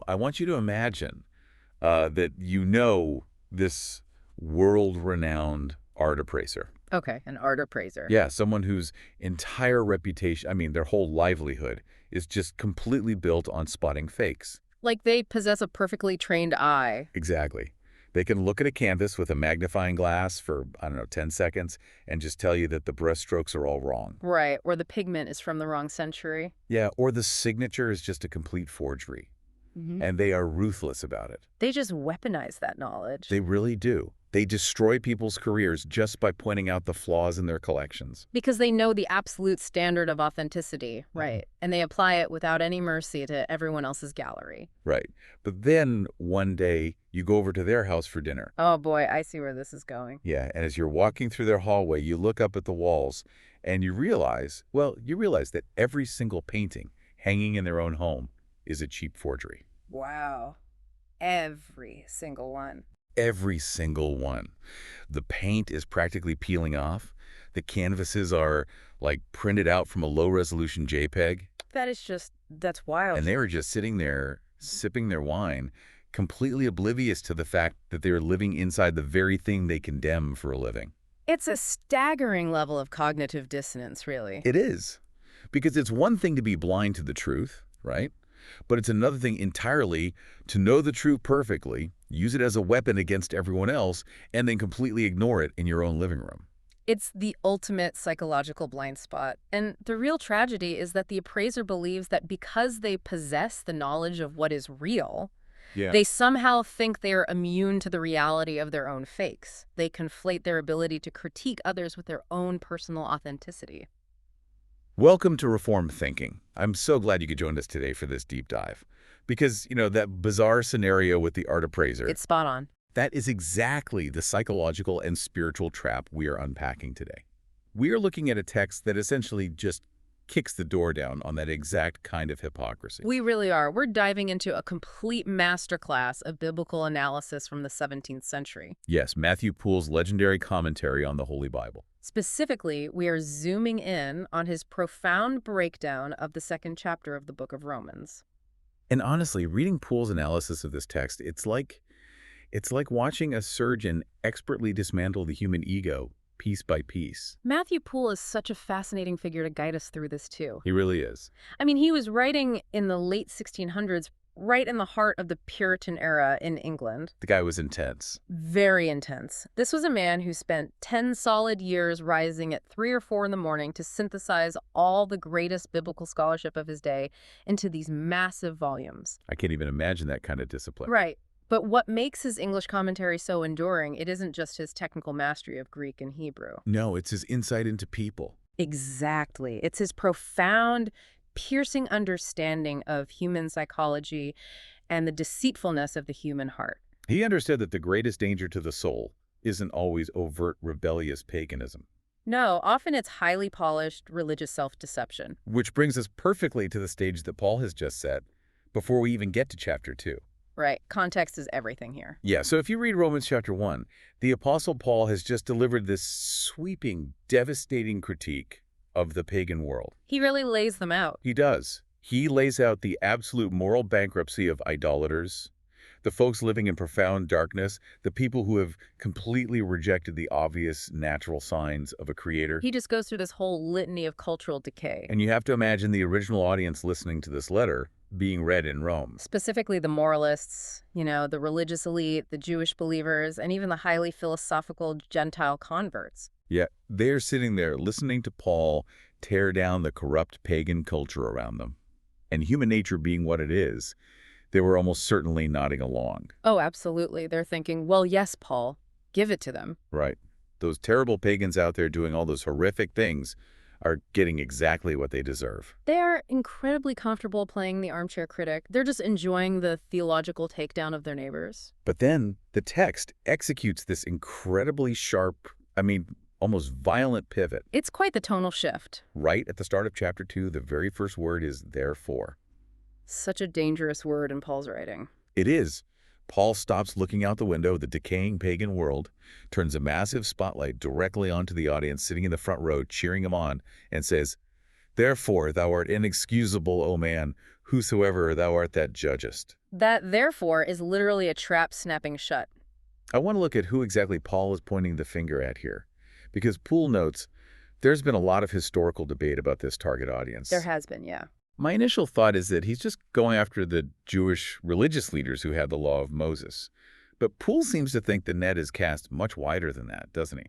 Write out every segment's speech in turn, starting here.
I want you to imagine that this world-renowned art appraiser. Okay, an art appraiser. Yeah, someone whose entire reputation, their whole livelihood, is just completely built on spotting fakes. Like they possess a perfectly trained eye. Exactly. They can look at a canvas with a magnifying glass for, 10 seconds and just tell you that the brushstrokes are all wrong. Right, or the pigment is from the wrong century. Yeah, or the signature is just a complete forgery. Mm-hmm. And they are ruthless about it. They just weaponize that knowledge. They really do. They destroy people's careers just by pointing out the flaws in their collections. Because they know the absolute standard of authenticity, right? And they apply it without any mercy to everyone else's gallery. Right. But then one day you go over to their house for dinner. Oh boy, I see where this is going. Yeah, and as you're walking through their hallway, you look up at the walls and you realize that every single painting hanging in their own home is a cheap forgery. Wow. Every single one. Every single one. The paint is practically peeling off. The canvases are like printed out from a low-resolution JPEG. That's wild. And they were just sitting there, sipping their wine, completely oblivious to the fact that they're living inside the very thing they condemn for a living. It's a staggering level of cognitive dissonance, really. It is. Because it's one thing to be blind to the truth, right? But it's another thing entirely to know the truth perfectly, use it as a weapon against everyone else, and then completely ignore it in your own living room. It's the ultimate psychological blind spot. And the real tragedy is that the appraiser believes that because they possess the knowledge of what is real, they somehow think they are immune to the reality of their own fakes. They conflate their ability to critique others with their own personal authenticity. Welcome to Reformed Thinking. I'm so glad you could join us today for this deep dive. Because, that bizarre scenario with the art appraiser, It's spot on. that is exactly the psychological and spiritual trap we are unpacking today. We are looking at a text that essentially just kicks the door down on that exact kind of hypocrisy. We really are. We're diving into a complete masterclass of biblical analysis from the 17th century. Yes, Matthew Poole's legendary commentary on the Holy Bible. Specifically, we are zooming in on his profound breakdown of the second chapter of the book of Romans. And honestly, reading Poole's analysis of this text, it's like watching a surgeon expertly dismantle the human ego piece by piece. Matthew Poole is such a fascinating figure to guide us through this, too. He really is. He was writing in the late 1600s, right in the heart of the Puritan era in England. The guy was intense. Very intense. This was a man who spent 10 solid years rising at 3 or 4 in the morning to synthesize all the greatest biblical scholarship of his day into these massive volumes. I can't even imagine that kind of discipline. Right. But what makes his English commentary so enduring, it isn't just his technical mastery of Greek and Hebrew. No, it's his insight into people. Exactly. It's his profound, piercing understanding of human psychology and the deceitfulness of the human heart. He understood that the greatest danger to the soul isn't always overt rebellious paganism. No, often it's highly polished religious self-deception. Which brings us perfectly to the stage that Paul has just set before we even get to chapter 2. Right. Context is everything here. Yeah, so if you read Romans chapter 1, the Apostle Paul has just delivered this sweeping, devastating critique of the pagan world. He really lays them out. He does. He lays out the absolute moral bankruptcy of idolaters, the folks living in profound darkness, the people who have completely rejected the obvious natural signs of a creator. He just goes through this whole litany of cultural decay. And you have to imagine the original audience listening to this letter being read in Rome. Specifically the moralists, the religious elite, the Jewish believers, and even the highly philosophical Gentile converts. Yeah, they're sitting there listening to Paul tear down the corrupt pagan culture around them. And human nature being what it is, they were almost certainly nodding along. Oh, absolutely. They're thinking, well, yes, Paul, give it to them. Right. Those terrible pagans out there doing all those horrific things are getting exactly what they deserve. They are incredibly comfortable playing the armchair critic. They're just enjoying the theological takedown of their neighbors. But then the text executes this incredibly sharp, almost violent pivot. It's quite the tonal shift. Right at the start of chapter 2, the very first word is therefore. Such a dangerous word in Paul's writing. It is. Paul stops looking out the window of the decaying pagan world, turns a massive spotlight directly onto the audience sitting in the front row, cheering him on, and says, "Therefore thou art inexcusable, O man, whosoever thou art that judgest." That, therefore, is literally a trap snapping shut. I want to look at who exactly Paul is pointing the finger at here, because Poole notes there's been a lot of historical debate about this target audience. There has been, yeah. My initial thought is that he's just going after the Jewish religious leaders who had the law of Moses. But Poole seems to think the net is cast much wider than that, doesn't he?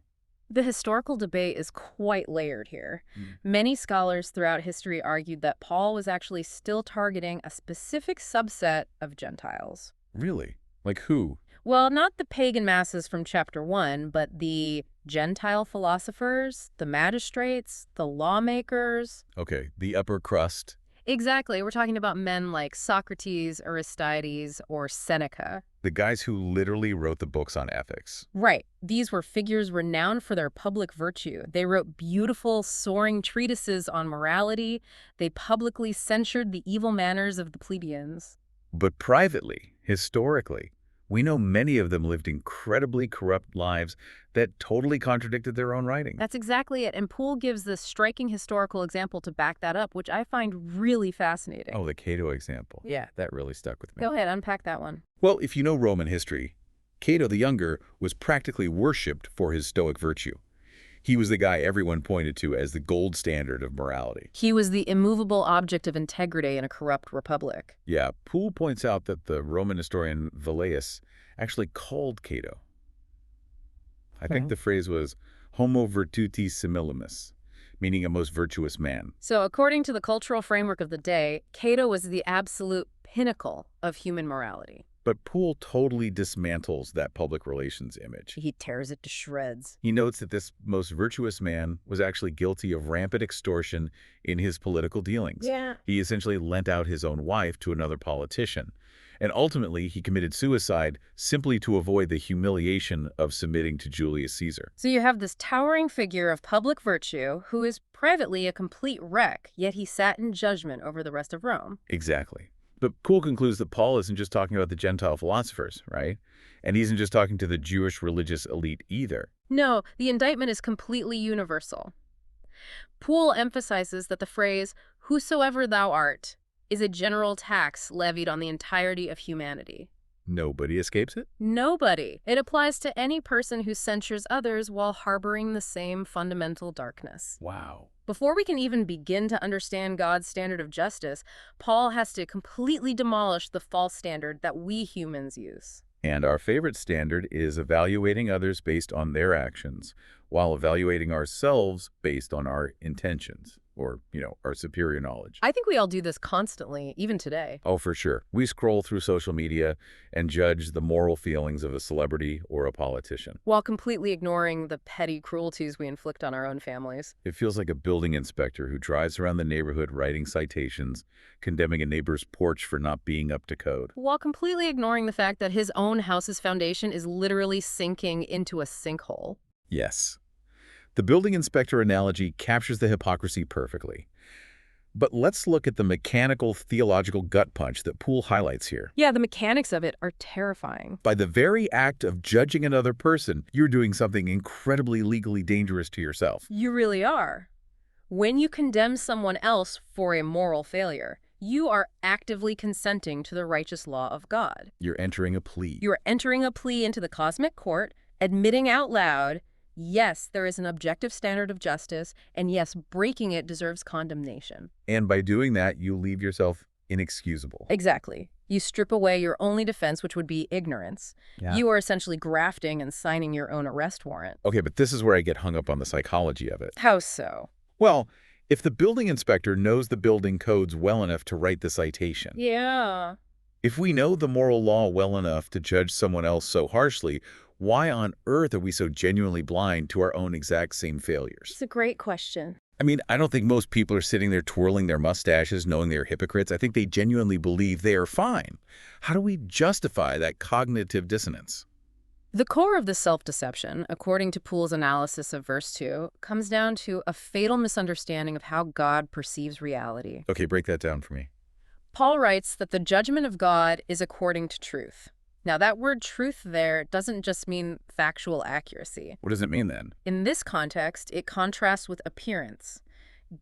The historical debate is quite layered here. Many scholars throughout history argued that Paul was actually still targeting a specific subset of Gentiles. Really? Like who? Well, not the pagan masses from chapter 1, but the Gentile philosophers, the magistrates, the lawmakers. Okay, the upper crust. Exactly. We're talking about men like Socrates, Aristides, or Seneca. The guys who literally wrote the books on ethics. Right. These were figures renowned for their public virtue. They wrote beautiful, soaring treatises on morality. They publicly censured the evil manners of the plebeians. But privately, historically, we know many of them lived incredibly corrupt lives that totally contradicted their own writing. That's exactly it. And Poole gives this striking historical example to back that up, which I find really fascinating. Oh, the Cato example. Yeah. That really stuck with me. Go ahead, unpack that one. Well, if you know Roman history, Cato the Younger was practically worshipped for his stoic virtue. He was the guy everyone pointed to as the gold standard of morality. He was the immovable object of integrity in a corrupt republic. Yeah, Poole points out that the Roman historian Velleius actually called Cato. I think the phrase was homo virtutis simillimus, meaning a most virtuous man. So according to the cultural framework of the day, Cato was the absolute pinnacle of human morality. But Poole totally dismantles that public relations image. He tears it to shreds. He notes that this most virtuous man was actually guilty of rampant extortion in his political dealings. Yeah. He essentially lent out his own wife to another politician. And ultimately, he committed suicide simply to avoid the humiliation of submitting to Julius Caesar. So you have this towering figure of public virtue who is privately a complete wreck, yet he sat in judgment over the rest of Rome. Exactly. But Poole concludes that Paul isn't just talking about the Gentile philosophers, right? And he isn't just talking to the Jewish religious elite either. No, the indictment is completely universal. Poole emphasizes that the phrase, "whosoever thou art," is a general tax levied on the entirety of humanity. Nobody escapes it? Nobody. It applies to any person who censures others while harboring the same fundamental darkness. Wow. Before we can even begin to understand God's standard of justice, Paul has to completely demolish the false standard that we humans use. And our favorite standard is evaluating others based on their actions, while evaluating ourselves based on our intentions, or, our superior knowledge. I think we all do this constantly, even today. Oh, for sure. We scroll through social media and judge the moral feelings of a celebrity or a politician, while completely ignoring the petty cruelties we inflict on our own families. It feels like a building inspector who drives around the neighborhood writing citations, condemning a neighbor's porch for not being up to code, while completely ignoring the fact that his own house's foundation is literally sinking into a sinkhole. Yes. The building inspector analogy captures the hypocrisy perfectly. But let's look at the mechanical theological gut punch that Poole highlights here. Yeah, the mechanics of it are terrifying. By the very act of judging another person, you're doing something incredibly legally dangerous to yourself. You really are. When you condemn someone else for a moral failure, you are actively consenting to the righteous law of God. You're entering a plea. You're entering a plea into the cosmic court, admitting out loud, yes, there is an objective standard of justice, and yes, breaking it deserves condemnation. And by doing that, you leave yourself inexcusable. Exactly. You strip away your only defense, which would be ignorance. Yeah. You are essentially grafting and signing your own arrest warrant. Okay, but this is where I get hung up on the psychology of it. How so? Well, if the building inspector knows the building codes well enough to write the citation. Yeah. If we know the moral law well enough to judge someone else so harshly, why on earth are we so genuinely blind to our own exact same failures? It's a great question. I mean, I don't think most people are sitting there twirling their mustaches knowing they're hypocrites. I think they genuinely believe they are fine. How do we justify that cognitive dissonance? The core of the self-deception, according to Poole's analysis of verse 2, comes down to a fatal misunderstanding of how God perceives reality. Okay, break that down for me. Paul writes that the judgment of God is according to truth. Now, that word truth there doesn't just mean factual accuracy. What does it mean then? In this context, it contrasts with appearance.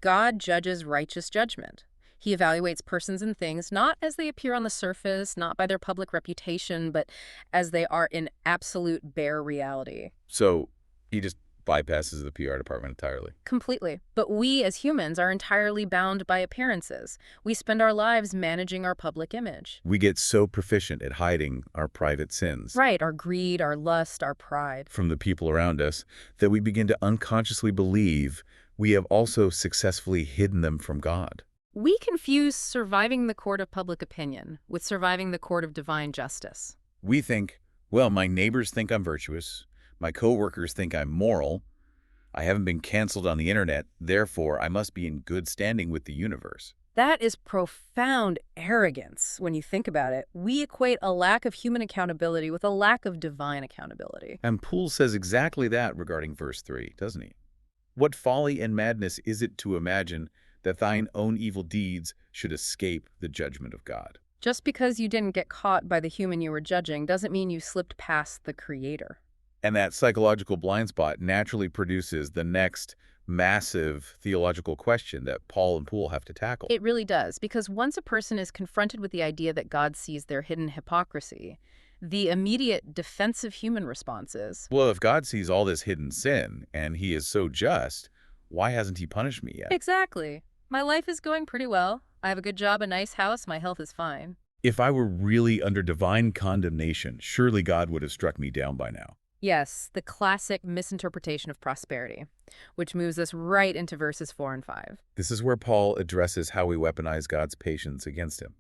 God judges righteous judgment. He evaluates persons and things not as they appear on the surface, not by their public reputation, but as they are in absolute bare reality. So he just bypasses the PR department entirely. Completely. But we as humans are entirely bound by appearances. We spend our lives managing our public image. We get so proficient at hiding our private sins Right, our greed, our lust, our pride. from the people around us that we begin to unconsciously believe we have also successfully hidden them from God. We confuse surviving the court of public opinion with surviving the court of divine justice. We think, well, my neighbors think I'm virtuous, my coworkers think I'm moral, I haven't been canceled on the internet, therefore I must be in good standing with the universe. That is profound arrogance when you think about it. We equate a lack of human accountability with a lack of divine accountability. And Poole says exactly that regarding verse 3, doesn't he? What folly and madness is it to imagine that thine own evil deeds should escape the judgment of God? Just because you didn't get caught by the human you were judging doesn't mean you slipped past the Creator. And that psychological blind spot naturally produces the next massive theological question that Paul and Poole have to tackle. It really does, because once a person is confronted with the idea that God sees their hidden hypocrisy, the immediate defensive human response is, well, if God sees all this hidden sin and he is so just, why hasn't he punished me yet? exactly. My life is going pretty well. I have a good job, a nice house, my health is fine. If I were really under divine condemnation, surely God would have struck me down by now. Yes, the classic misinterpretation of prosperity, which moves us right into verses 4 and 5. This is where Paul addresses how we weaponize God's patience against him.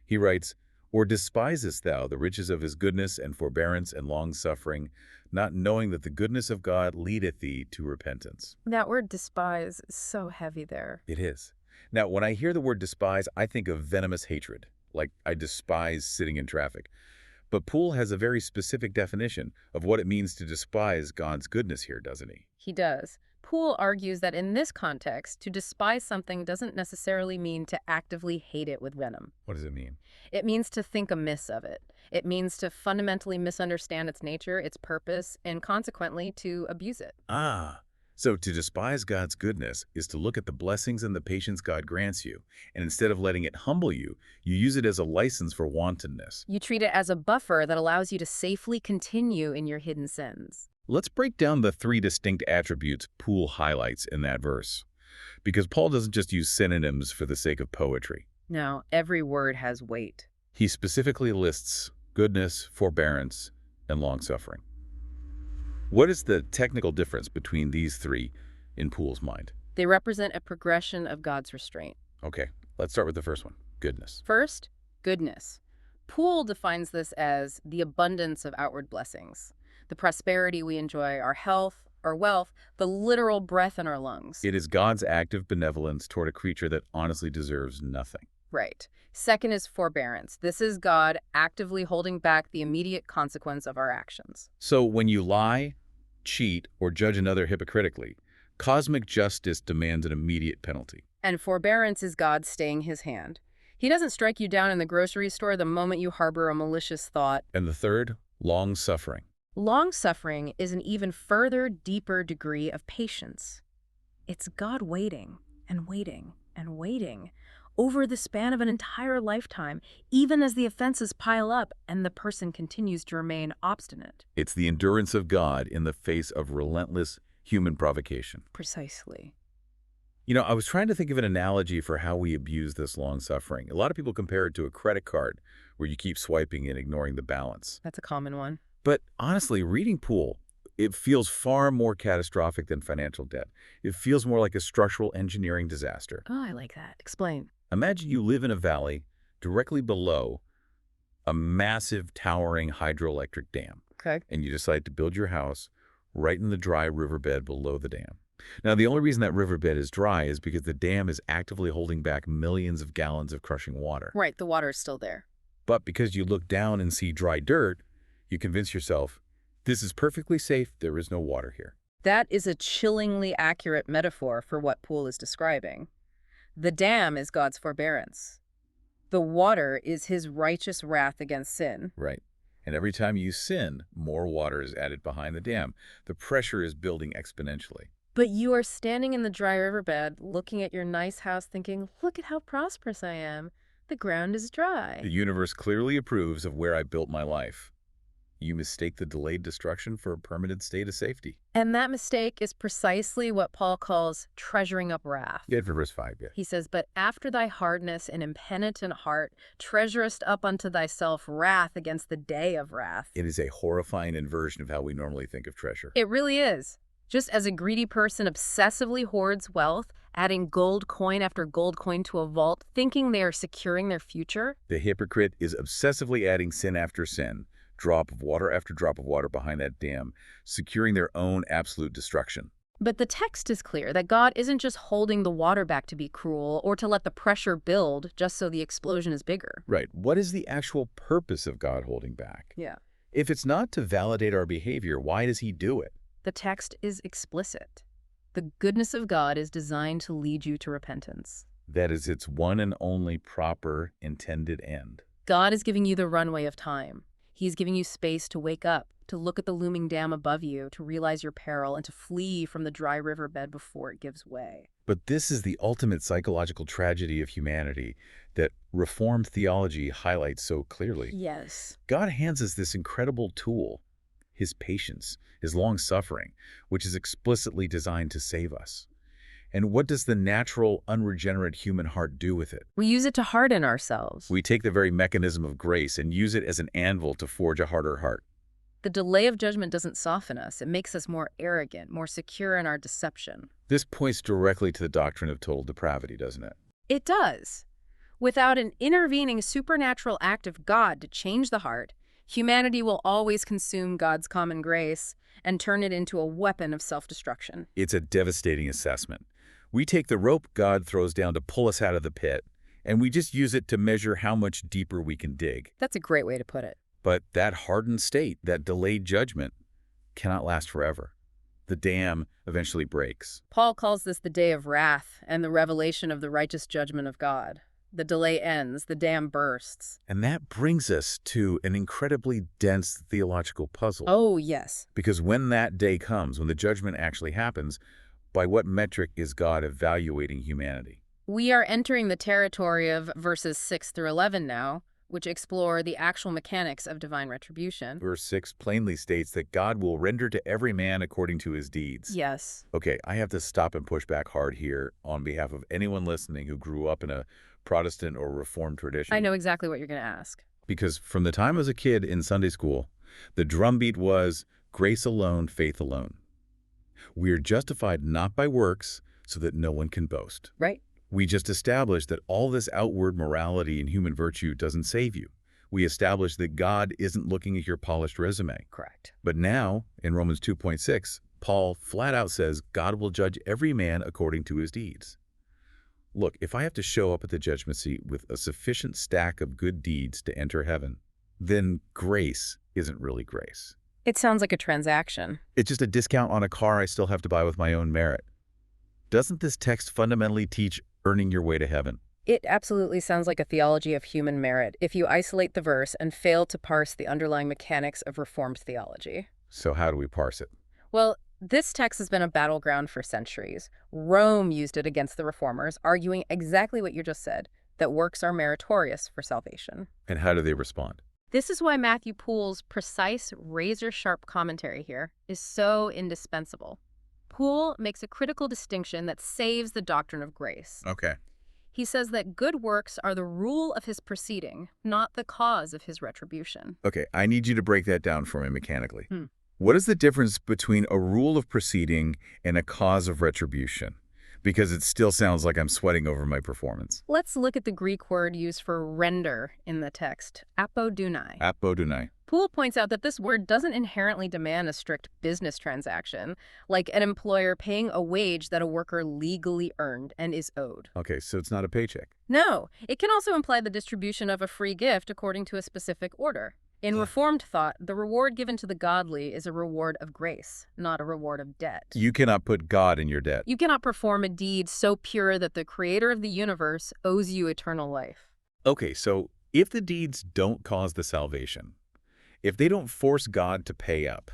He writes, or despisest thou the riches of his goodness and forbearance and long-suffering, not knowing that the goodness of God leadeth thee to repentance. That word despise is so heavy there. It is. Now, when I hear the word despise, I think of venomous hatred, like I despise sitting in traffic. But Poole has a very specific definition of what it means to despise God's goodness here, doesn't he? He does. Poole argues that in this context, to despise something doesn't necessarily mean to actively hate it with venom. What does it mean? It means to think amiss of it. It means to fundamentally misunderstand its nature, its purpose, and consequently to abuse it. Ah, so to despise God's goodness is to look at the blessings and the patience God grants you, and instead of letting it humble you, you use it as a license for wantonness. You treat it as a buffer that allows you to safely continue in your hidden sins. Let's break down the three distinct attributes Poole highlights in that verse, because Paul doesn't just use synonyms for the sake of poetry. No, every word has weight. He specifically lists goodness, forbearance, and long-suffering. What is the technical difference between these three in Poole's mind? They represent a progression of God's restraint. Okay, let's start with the first one, goodness. First, goodness. Poole defines this as the abundance of outward blessings, the prosperity we enjoy, our health, our wealth, the literal breath in our lungs. It is God's act of benevolence toward a creature that honestly deserves nothing. Right. Second is forbearance. This is God actively holding back the immediate consequence of our actions. So when you lie, cheat, or judge another hypocritically, cosmic justice demands an immediate penalty. And forbearance is God staying his hand. He doesn't strike you down in the grocery store the moment you harbor a malicious thought. And the third, long-suffering. Long-suffering is an even further, deeper degree of patience. It's God waiting and waiting and waiting over the span of an entire lifetime, even as the offenses pile up and the person continues to remain obstinate. It's the endurance of God in the face of relentless human provocation. Precisely. You know, I was trying to think of an analogy for how we abuse this long-suffering. A lot of people compare it to a credit card where you keep swiping and ignoring the balance. That's a common one. But honestly, reading Poole, it feels far more catastrophic than financial debt. It feels more like a structural engineering disaster. Oh, I like that. Explain. Imagine you live in a valley directly below a massive, towering hydroelectric dam. Okay. And you decide to build your house right in the dry riverbed below the dam. Now, the only reason that riverbed is dry is because the dam is actively holding back millions of gallons of crushing water. Right, the water is still there. But because you look down and see dry dirt, you convince yourself, this is perfectly safe, there is no water here. That is a chillingly accurate metaphor for what Poole is describing. The dam is God's forbearance. The water is his righteous wrath against sin. Right. And every time you sin, more water is added behind the dam. The pressure is building exponentially. But you are standing in the dry riverbed, looking at your nice house thinking, look at how prosperous I am. The ground is dry. The universe clearly approves of where I built my life. You mistake the delayed destruction for a permanent state of safety. And that mistake is precisely what Paul calls treasuring up wrath. Yeah, for verse 5, yeah. He says, but after thy hardness and impenitent heart, treasurest up unto thyself wrath against the day of wrath. It is a horrifying inversion of how we normally think of treasure. It really is. Just as a greedy person obsessively hoards wealth, adding gold coin after gold coin to a vault, thinking they are securing their future, The hypocrite is obsessively adding sin after sin, drop of water after drop of water behind that dam, securing their own absolute destruction. But the text is clear that God isn't just holding the water back to be cruel or to let the pressure build just so the explosion is bigger. Right. What is the actual purpose of God holding back? Yeah. If it's not to validate our behavior, why does he do it? The text is explicit. The goodness of God is designed to lead you to repentance. That is its one and only proper intended end. God is giving you the runway of time. He's giving you space to wake up, to look at the looming dam above you, to realize your peril, and to flee from the dry riverbed before it gives way. But this is the ultimate psychological tragedy of humanity that Reformed theology highlights so clearly. Yes. God hands us this incredible tool, his patience, his long-suffering, which is explicitly designed to save us. And what does the natural, unregenerate human heart do with it? We use it to harden ourselves. We take the very mechanism of grace and use it as an anvil to forge a harder heart. The delay of judgment doesn't soften us. It makes us more arrogant, more secure in our deception. This points directly to the doctrine of total depravity, doesn't it? It does. Without an intervening supernatural act of God to change the heart, humanity will always consume God's common grace and turn it into a weapon of self-destruction. It's a devastating assessment. We take the rope God throws down to pull us out of the pit, and we just use it to measure how much deeper we can dig. That's a great way to put it. But that hardened state, that delayed judgment, cannot last forever. The dam eventually breaks. Paul calls this the day of wrath and the revelation of the righteous judgment of God. The delay ends, the dam bursts. And that brings us to an incredibly dense theological puzzle. Oh, yes. Because when that day comes, when the judgment actually happens, by what metric is God evaluating humanity? We are entering the territory of verses 6 through 11 now, which explore the actual mechanics of divine retribution. Verse 6 plainly states that God will render to every man according to his deeds. Yes. Okay, I have to stop and push back hard here on behalf of anyone listening who grew up in a Protestant or Reformed tradition. I know exactly what you're going to ask. Because from the time I was a kid in Sunday school, the drumbeat was grace alone, faith alone. We are justified not by works so that no one can boast. Right. We just established that all this outward morality and human virtue doesn't save you. We established that God isn't looking at your polished resume. Correct. But now, in Romans 2.6, Paul flat out says God will judge every man according to his deeds. Look, if I have to show up at the judgment seat with a sufficient stack of good deeds to enter heaven, then grace isn't really grace. It sounds like a transaction. It's just a discount on a car I still have to buy with my own merit. Doesn't this text fundamentally teach earning your way to heaven? It absolutely sounds like a theology of human merit if you isolate the verse and fail to parse the underlying mechanics of Reformed theology. So how do we parse it? Well, this text has been a battleground for centuries. Rome used it against the Reformers, arguing exactly what you just said, that works are meritorious for salvation. And how do they respond? This is why Matthew Poole's precise, razor-sharp commentary here is so indispensable. Poole makes a critical distinction that saves the doctrine of grace. Okay. He says that good works are the rule of his proceeding, not the cause of his retribution. Okay, I need you to break that down for me mechanically. Hmm. What is the difference between a rule of proceeding and a cause of retribution? Because it still sounds like I'm sweating over my performance. Let's look at the Greek word used for render in the text, apodunai. Apodunai. Poole points out that this word doesn't inherently demand a strict business transaction, like an employer paying a wage that a worker legally earned and is owed. Okay, so it's not a paycheck. No, it can also imply the distribution of a free gift according to a specific order. In Reformed thought, the reward given to the godly is a reward of grace, not a reward of debt. You cannot put God in your debt. You cannot perform a deed so pure that the creator of the universe owes you eternal life. Okay, so if the deeds don't cause the salvation, if they don't force God to pay up,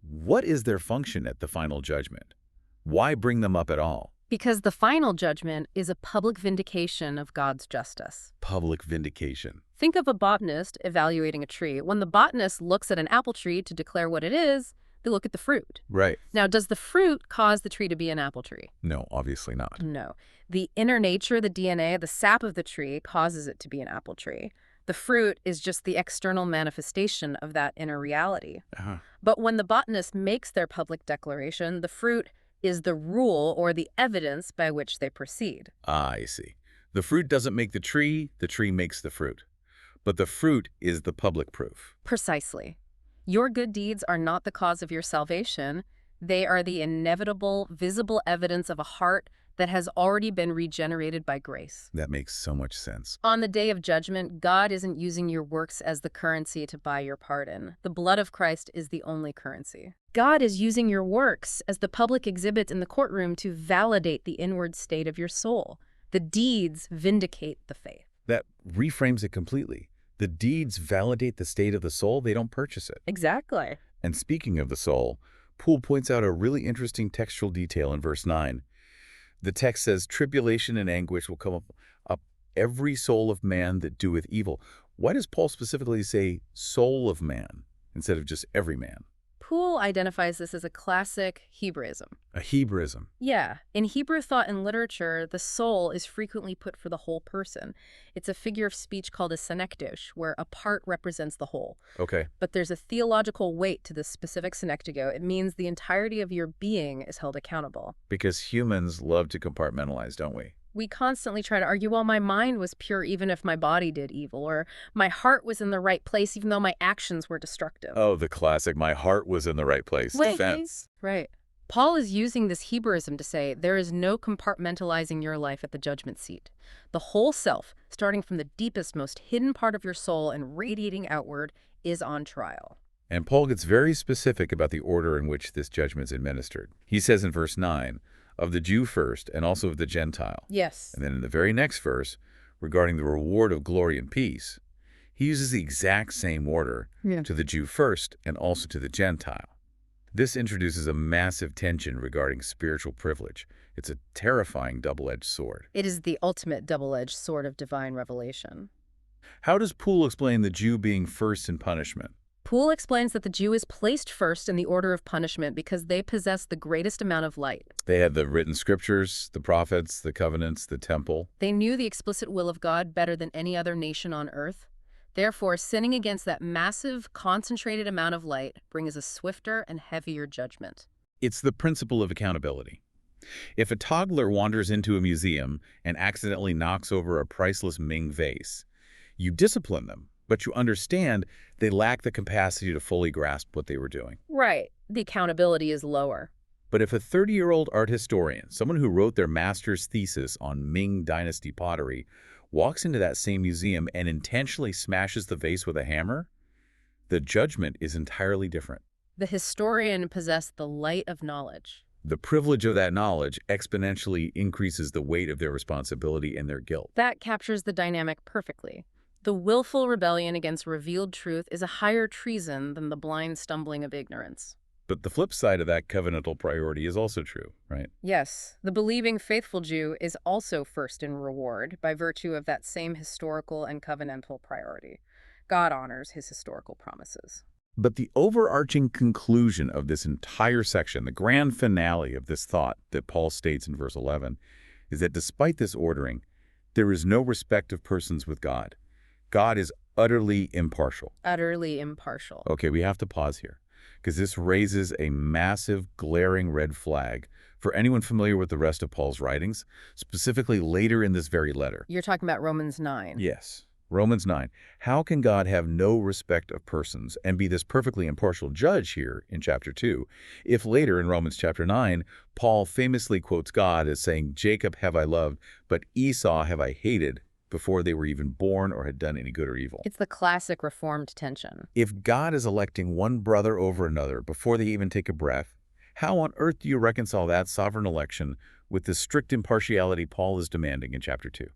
what is their function at the final judgment? Why bring them up at all? Because the final judgment is a public vindication of God's justice. Public vindication. Think of a botanist evaluating a tree. When the botanist looks at an apple tree to declare what it is, they look at the fruit. Right. Now, does the fruit cause the tree to be an apple tree? No, obviously not. No. The inner nature, the DNA, the sap of the tree causes it to be an apple tree. The fruit is just the external manifestation of that inner reality. But when the botanist makes their public declaration, the fruit is the rule or the evidence by which they proceed. I see. The fruit doesn't make the tree makes the fruit. But the fruit is the public proof. Precisely. Your good deeds are not the cause of your salvation. They are the inevitable, visible evidence of a heart that has already been regenerated by grace. That makes so much sense. On the day of judgment, God isn't using your works as the currency to buy your pardon. The blood of Christ is the only currency. God is using your works as the public exhibit in the courtroom to validate the inward state of your soul. The deeds vindicate the faith. That reframes it completely. The deeds validate the state of the soul, they don't purchase it. Exactly. And speaking of the soul, Poole points out a really interesting textual detail in verse 9. The text says, tribulation and anguish will come up every soul of man that doeth evil. Why does Paul specifically say soul of man instead of just every man? Poole identifies this as a classic Hebraism. A Hebraism. Yeah. In Hebrew thought and literature, the soul is frequently put for the whole person. It's a figure of speech called a synecdoche, where a part represents the whole. Okay. But there's a theological weight to this specific synecdoche. It means the entirety of your being is held accountable. Because humans love to compartmentalize, don't we? We constantly try to argue, well, my mind was pure even if my body did evil, or my heart was in the right place even though my actions were destructive. Oh, the classic, my heart was in the right place. Defense. Right. Paul is using this Hebraism to say there is no compartmentalizing your life at the judgment seat. The whole self, starting from the deepest, most hidden part of your soul and radiating outward, is on trial. And Paul gets very specific about the order in which this judgment is administered. He says in verse 9, of the Jew first, and also of the Gentile. Yes. And then in the very next verse, regarding the reward of glory and peace, he uses the exact same order to the Jew first and also to the Gentile. This introduces a massive tension regarding spiritual privilege. It's a terrifying double-edged sword. It is the ultimate double-edged sword of divine revelation. How does Poole explain the Jew being first in punishment? Poole explains that the Jew is placed first in the order of punishment because they possess the greatest amount of light. They had the written scriptures, the prophets, the covenants, the temple. They knew the explicit will of God better than any other nation on earth. Therefore, sinning against that massive, concentrated amount of light brings a swifter and heavier judgment. It's the principle of accountability. If a toddler wanders into a museum and accidentally knocks over a priceless Ming vase, you discipline them, but you understand they lack the capacity to fully grasp what they were doing. Right. The accountability is lower. But if a 30-year-old art historian, someone who wrote their master's thesis on Ming Dynasty pottery, walks into that same museum and intentionally smashes the vase with a hammer, the judgment is entirely different. The historian possessed the light of knowledge. The privilege of that knowledge exponentially increases the weight of their responsibility and their guilt. That captures the dynamic perfectly. The willful rebellion against revealed truth is a higher treason than the blind stumbling of ignorance. But the flip side of that covenantal priority is also true, right? Yes, the believing faithful Jew is also first in reward by virtue of that same historical and covenantal priority. God honors his historical promises. But the overarching conclusion of this entire section, the grand finale of this thought that Paul states in verse 11, is that despite this ordering, there is no respect of persons with God. God is utterly impartial. Utterly impartial. Okay, we have to pause here, because this raises a massive, glaring red flag for anyone familiar with the rest of Paul's writings, specifically later in this very letter. You're talking about Romans 9. Yes. Romans 9. How can God have no respect of persons and be this perfectly impartial judge here in chapter 2, if later in Romans chapter 9, Paul famously quotes God as saying, Jacob have I loved, but Esau have I hated, before they were even born or had done any good or evil. It's the classic Reformed tension. If God is electing one brother over another before they even take a breath, how on earth do you reconcile that sovereign election with the strict impartiality Paul is demanding in chapter 2?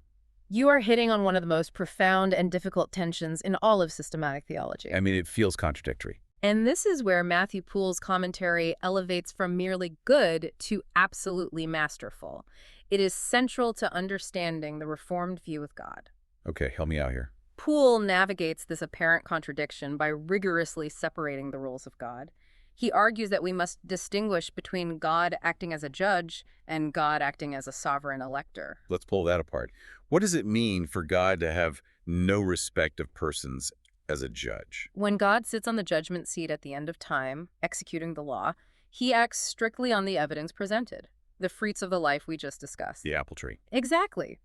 You are hitting on one of the most profound and difficult tensions in all of systematic theology. I mean, it feels contradictory. And this is where Matthew Poole's commentary elevates from merely good to absolutely masterful. It is central to understanding the Reformed view of God. Okay, help me out here. Poole navigates this apparent contradiction by rigorously separating the roles of God. He argues that we must distinguish between God acting as a judge and God acting as a sovereign elector. Let's pull that apart. What does it mean for God to have no respect of persons as a judge? When God sits on the judgment seat at the end of time, executing the law, he acts strictly on the evidence presented, the fruits of the life we just discussed. The apple tree. Exactly.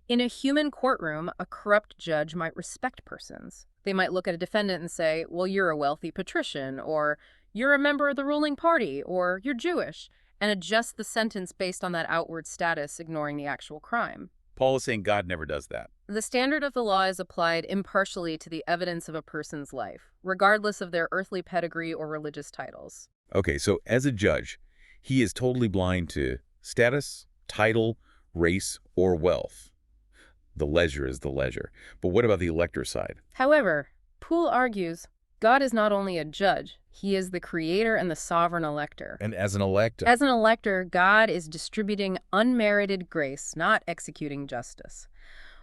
In a human courtroom, a corrupt judge might respect persons. They might look at a defendant and say, well, you're a wealthy patrician, or you're a member of the ruling party, or you're Jewish, and adjust the sentence based on that outward status, ignoring the actual crime. Paul is saying God never does that. The standard of the law is applied impartially to the evidence of a person's life, regardless of their earthly pedigree or religious titles. Okay, so as a judge, he is totally blind to status, title, race, or wealth. The ledger is the ledger. But what about the elector side? However, Poole argues God is not only a judge, he is the creator and the sovereign elector. And as an elector? As an elector, God is distributing unmerited grace, not executing justice.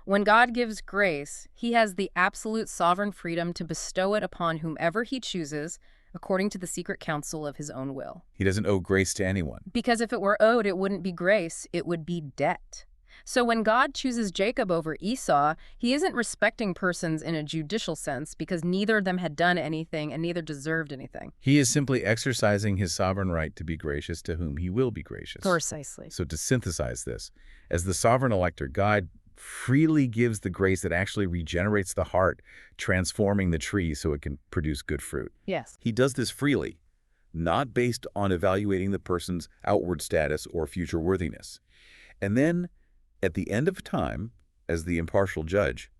When God gives grace, he has the absolute sovereign freedom to bestow it upon whomever he chooses, according to the secret counsel of his own will. He doesn't owe grace to anyone. Because if it were owed, it wouldn't be grace, it would be debt. So when God chooses Jacob over Esau, he isn't respecting persons in a judicial sense because neither of them had done anything and neither deserved anything. He is simply exercising his sovereign right to be gracious to whom he will be gracious. Precisely. So to synthesize this, as the sovereign elector, God freely gives the grace that actually regenerates the heart, transforming the tree so it can produce good fruit. Yes. He does this freely, not based on evaluating the person's outward status or future worthiness. And then, at the end of time, as the impartial judge,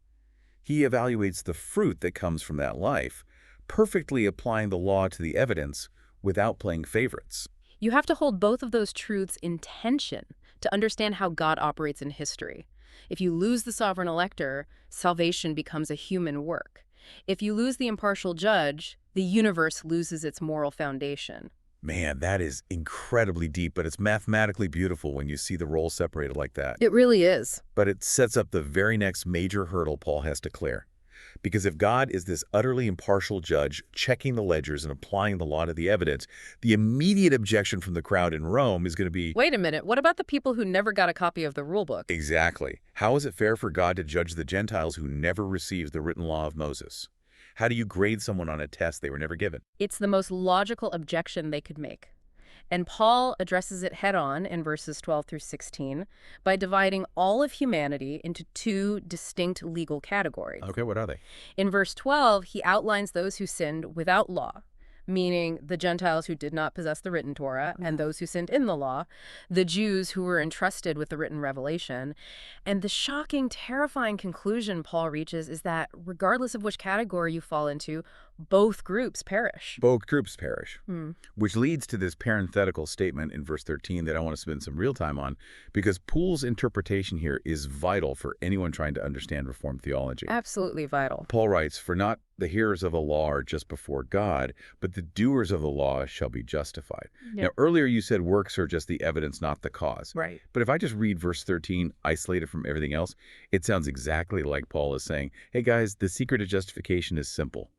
he evaluates the fruit that comes from that life, perfectly applying the law to the evidence without playing favorites. You have to hold both of those truths in tension to understand how God operates in history. If you lose the sovereign elector, salvation becomes a human work. If you lose the impartial judge, the universe loses its moral foundation. Man, that is incredibly deep, but it's mathematically beautiful when you see the roles separated like that. It really is. But it sets up the very next major hurdle Paul has to clear. Because if God is this utterly impartial judge, checking the ledgers and applying the law to the evidence, the immediate objection from the crowd in Rome is going to be, wait a minute, what about the people who never got a copy of the rule book? Exactly. How is it fair for God to judge the Gentiles who never received the written law of Moses? How do you grade someone on a test they were never given? It's the most logical objection they could make. And Paul addresses it head-on in verses 12 through 16 by dividing all of humanity into two distinct legal categories. Okay, what are they? In verse 12, he outlines those who sinned without law, meaning the Gentiles who did not possess the written Torah, and those who sinned in the law, the Jews who were entrusted with the written revelation. And the shocking, terrifying conclusion Paul reaches is that regardless of which category you fall into, both groups perish. Both groups perish, which leads to this parenthetical statement in verse 13 that I want to spend some real time on, because Poole's interpretation here is vital for anyone trying to understand Reformed theology. Absolutely vital. Paul writes, "For not the hearers of the law are just before God, but the doers of the law shall be justified." Now, earlier you said works are just the evidence, not the cause. Right. But if I just read verse 13, isolated from everything else, it sounds exactly like Paul is saying, hey guys, the secret of justification is simple.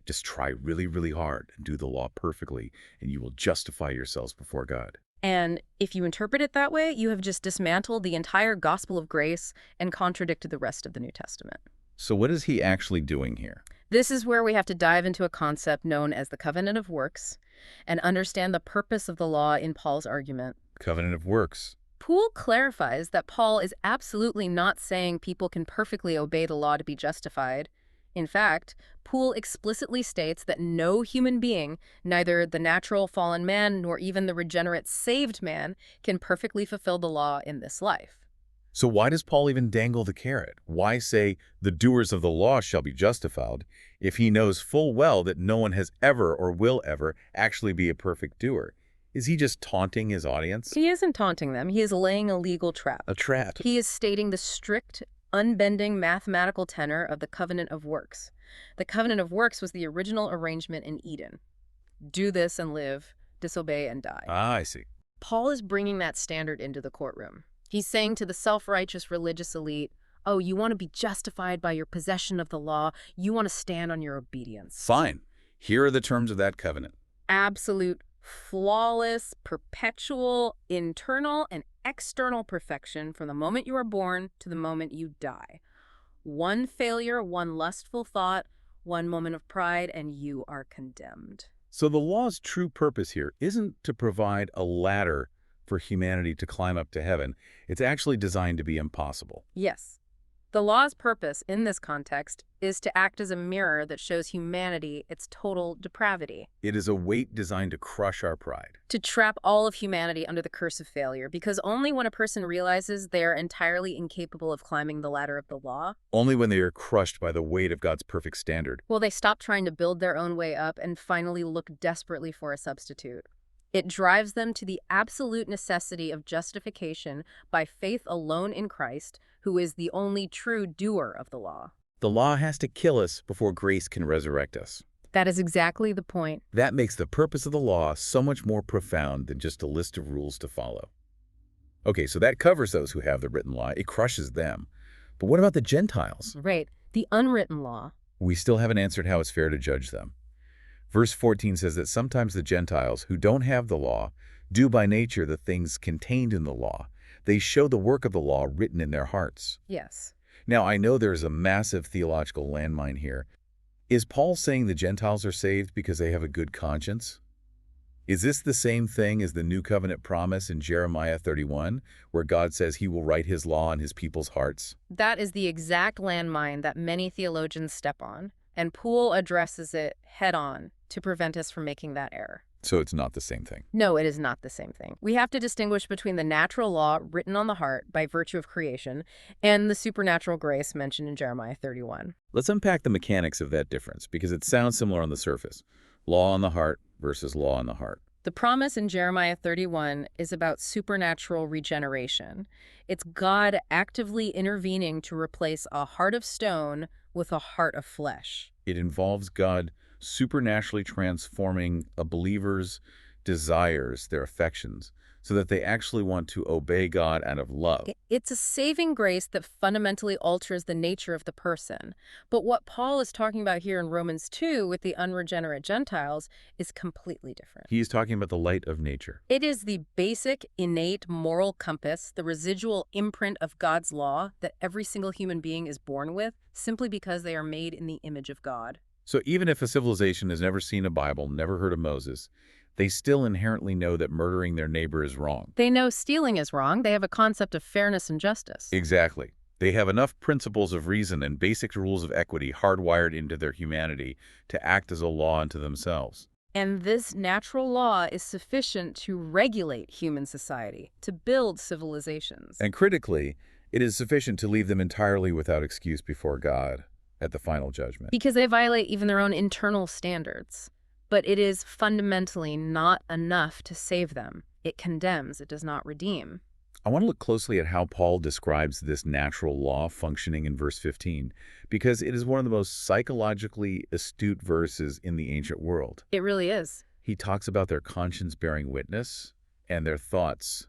Just try really, really hard and do the law perfectly, and you will justify yourselves before God. And if you interpret it that way, you have just dismantled the entire gospel of grace and contradicted the rest of the New Testament. So what is he actually doing here? This is where we have to dive into a concept known as the covenant of works and understand the purpose of the law in Paul's argument. Covenant of works. Poole clarifies that Paul is absolutely not saying people can perfectly obey the law to be justified. In fact, Poole explicitly states that no human being, neither the natural fallen man nor even the regenerate saved man, can perfectly fulfill the law in this life. So why does Paul even dangle the carrot? Why say the doers of the law shall be justified if he knows full well that no one has ever or will ever actually be a perfect doer? Is he just taunting his audience? He isn't taunting them. He is laying a legal trap. A trap. He is stating the strict, unbending mathematical tenor of the covenant of works. The covenant of works was the original arrangement in Eden. do this and live, disobey and die. Ah, I see. Paul is bringing that standard into the courtroom. He's saying to the self-righteous religious elite, oh, you want to be justified by your possession of the law. You want to stand on your obedience. Fine. Here are the terms of that covenant. Absolute, flawless, perpetual, internal and external perfection from the moment you are born to the moment you die. One failure, one lustful thought, one moment of pride, and you are condemned. So the law's true purpose here isn't to provide a ladder for humanity to climb up to heaven. It's actually designed to be impossible. Yes. The law's purpose in this context is to act as a mirror that shows humanity its total depravity. It is a weight designed to crush our pride. To trap all of humanity under the curse of failure, because only when a person realizes they are entirely incapable of climbing the ladder of the law, only when they are crushed by the weight of God's perfect standard, will they stop trying to build their own way up and finally look desperately for a substitute. It drives them to the absolute necessity of justification by faith alone in Christ, who is the only true doer of the law. The law has to kill us before grace can resurrect us. That is exactly the point. That makes the purpose of the law so much more profound than just a list of rules to follow. Okay, so that covers those who have the written law. It crushes them. But what about the Gentiles? Right, the unwritten law. We still haven't answered how it's fair to judge them. Verse 14 says that sometimes the Gentiles who don't have the law do by nature the things contained in the law. They show the work of the law written in their hearts. Yes. Now, I know there's a massive theological landmine here. Is Paul saying the Gentiles are saved because they have a good conscience? Is this the same thing as the New Covenant promise in Jeremiah 31, where God says he will write his law on his people's hearts? That is the exact landmine that many theologians step on, and Poole addresses it head-on to prevent us from making that error. So it's not the same thing. No, it is not the same thing. We have to distinguish between the natural law written on the heart by virtue of creation and the supernatural grace mentioned in Jeremiah 31. Let's unpack the mechanics of that difference, because it sounds similar on the surface. Law on the heart versus law on the heart. The promise in Jeremiah 31 is about supernatural regeneration. It's God actively intervening to replace a heart of stone with a heart of flesh. It involves God supernaturally transforming a believer's desires, their affections, so that they actually want to obey God out of love. It's a saving grace that fundamentally alters the nature of the person. But what Paul is talking about here in Romans 2 with the unregenerate Gentiles is completely different. He is talking about the light of nature. It is the basic, innate moral compass, the residual imprint of God's law that every single human being is born with, simply because they are made in the image of God. So even if a civilization has never seen a Bible, never heard of Moses, they still inherently know that murdering their neighbor is wrong. They know stealing is wrong. They have a concept of fairness and justice. Exactly. They have enough principles of reason and basic rules of equity hardwired into their humanity to act as a law unto themselves. And this natural law is sufficient to regulate human society, to build civilizations. And critically, it is sufficient to leave them entirely without excuse before God at the final judgment. Because they violate even their own internal standards. But it is fundamentally not enough to save them. It condemns, it does not redeem. I want to look closely at how Paul describes this natural law functioning in verse 15, because it is one of the most psychologically astute verses in the ancient world. It really is. He talks about their conscience bearing witness and their thoughts,